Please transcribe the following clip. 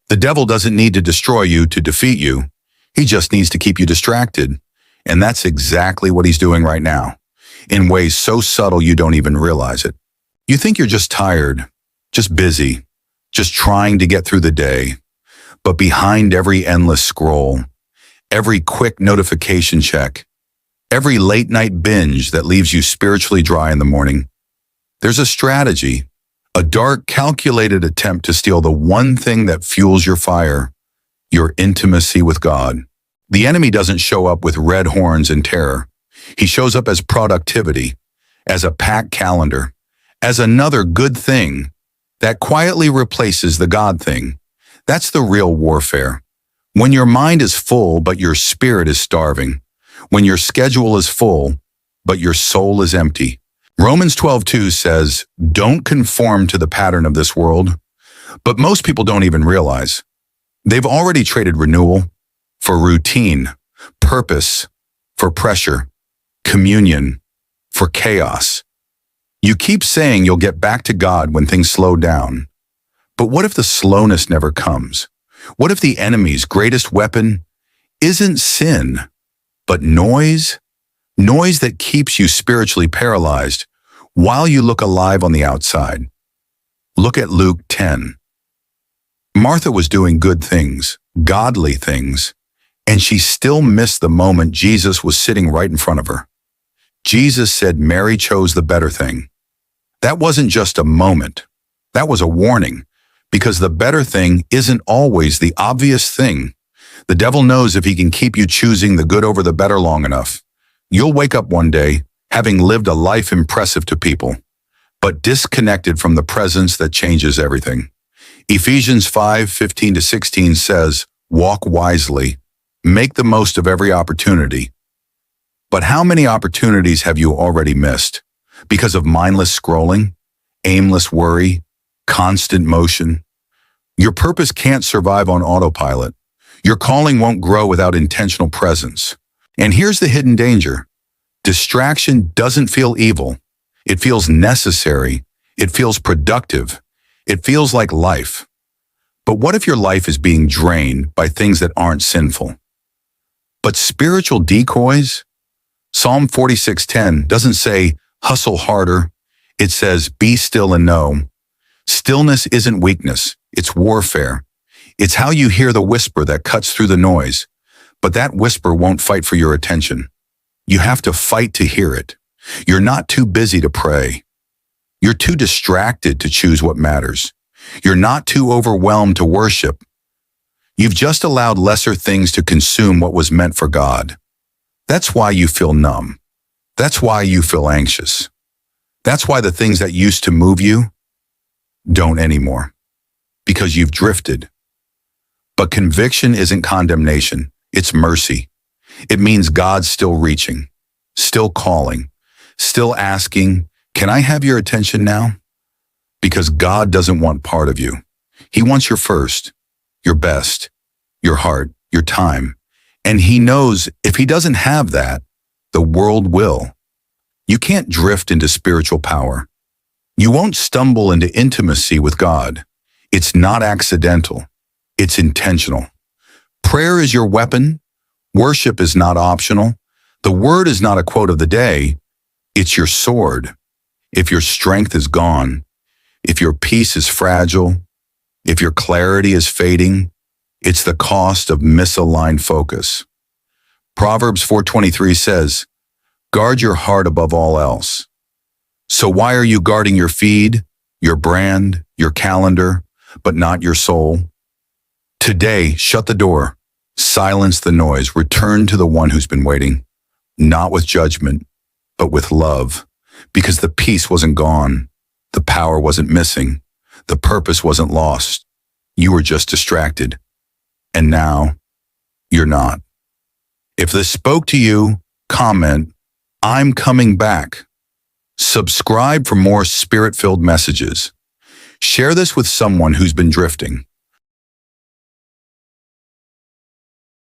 The devil doesn't need to destroy you to defeat you. He just needs to keep you distracted. And that's exactly what he's doing right now, in ways so subtle you don't even realize it. You think you're just tired, just busy, just trying to get through the day. But behind every endless scroll, every quick notification check, every late night binge that leaves you spiritually dry in the morning, there's a strategy, a dark, calculated attempt to steal the one thing that fuels your fire, your intimacy with God. The enemy doesn't show up with red horns and terror. He shows up as productivity, as a packed calendar, as another good thing that quietly replaces the God thing. That's the real warfare. When your mind is full, but your spirit is starving. When your schedule is full, but your soul is empty. Romans 12:2 says, don't conform to the pattern of this world. But most people don't even realize. They've already traded renewal for routine, purpose for pressure, communion for chaos. You keep saying you'll get back to God when things slow down. But what if the slowness never comes? What if the enemy's greatest weapon isn't sin, but noise? Noise that keeps you spiritually paralyzed while you look alive on the outside. Look at Luke 10. Martha was doing good things, godly things, and she still missed the moment Jesus was sitting right in front of her. Jesus said Mary chose the better thing. That wasn't just a moment. That was a warning, because the better thing isn't always the obvious thing. The devil knows if he can keep you choosing the good over the better long enough, you'll wake up one day having lived a life impressive to people, but disconnected from the presence that changes everything. Ephesians 5:15-16 says, walk wisely, make the most of every opportunity. But how many opportunities have you already missed because of mindless scrolling, aimless worry, constant motion? Your purpose can't survive on autopilot. Your calling won't grow without intentional presence. And here's the hidden danger. Distraction doesn't feel evil. It feels necessary. It feels productive. It feels like life. But what if your life is being drained by things that aren't sinful? But spiritual decoys? Psalm 46:10 doesn't say, hustle harder. It says, be still and know. Stillness isn't weakness. It's warfare. It's how you hear the whisper that cuts through the noise. But that whisper won't fight for your attention. You have to fight to hear it. You're not too busy to pray. You're too distracted to choose what matters. You're not too overwhelmed to worship. You've just allowed lesser things to consume what was meant for God. That's why you feel numb. That's why you feel anxious. That's why the things that used to move you don't anymore. Because you've drifted. But conviction isn't condemnation. It's mercy. It means God's still reaching, still calling, still asking, can I have your attention now? Because God doesn't want part of you. He wants your first, your best, your heart, your time. And he knows if he doesn't have that, the world will. You can't drift into spiritual power. You won't stumble into intimacy with God. It's not accidental. It's intentional. Prayer is your weapon. Worship is not optional. The word is not a quote of the day. It's your sword. If your strength is gone, if your peace is fragile, if your clarity is fading, it's the cost of misaligned focus. Proverbs 4:23 says, guard your heart above all else. So why are you guarding your feed, your brand, your calendar, but not your soul? Today, shut the door, silence the noise, return to the one who's been waiting, not with judgment, but with love, because the peace wasn't gone, the power wasn't missing, the purpose wasn't lost. You were just distracted. And now, you're not. If this spoke to you, comment, I'm coming back. Subscribe for more spirit-filled messages. Share this with someone who's been drifting.